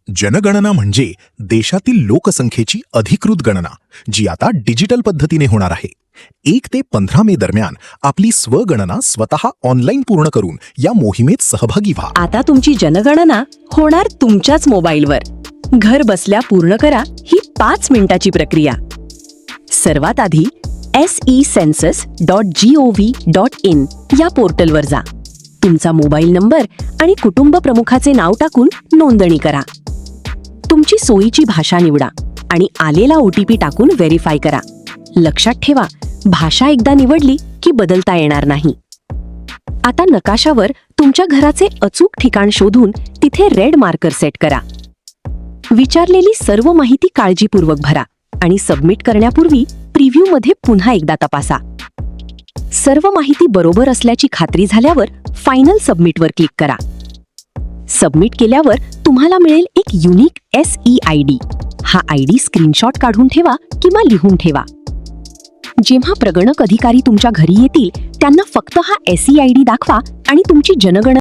जनगणना म्हणजे देशातील लोकसंख्येची अधिकृत गणना, जी आता डिजिटल पद्धतीने होणार आहे. 1 ते 15 मे दरम्यान आपली स्वगणना स्वतः ऑनलाईन पूर्ण करून या मोहिमेत सहभागी व्हा. आता तुमची जनगणना होणार तुमच्याच मोबाईलवर. घर बसल्या पूर्ण करा ही 5 मिनिटाची प्रक्रिया. सर्वात आधी secensus.gov.in या पोर्टलवर जा. तुमचा मोबाईल नंबर आणि कुटुंब प्रमुखाचे नाव टाकून नोंदणी करा. तुमची सोयीची भाषा निवडा आणि आलेला OTP टाकून व्हेरीफाय करा. लक्षात ठेवा, भाषा एकदा निवडली की बदलता येणार नाही. आता नकाशावर तुमच्या घराचे अचूक ठिकाण शोधून तिथे रेड मार्कर सेट करा. विचारलेली सर्व माहिती काळजीपूर्वक भरा आणि सबमिट करण्यापूर्वी प्रिव्ह्यू मध्ये पुन्हा एकदा तपासा. सर्व माहिती बरोबर असल्याची खात्री झाल्यावर फायनल सबमिटवर क्लिक करा. सबमिट केल्यावर तुम्हाला मिळेल एक युनिक SEID. हा ID स्क्रीनशॉट काढून ठेवा किंवा लिहून ठेवा. जेव्हा प्रगणक अधिकारी तुमच्या घरी येतील त्यांना फक्त हा SEID दाखवा आणि तुमची जनगणना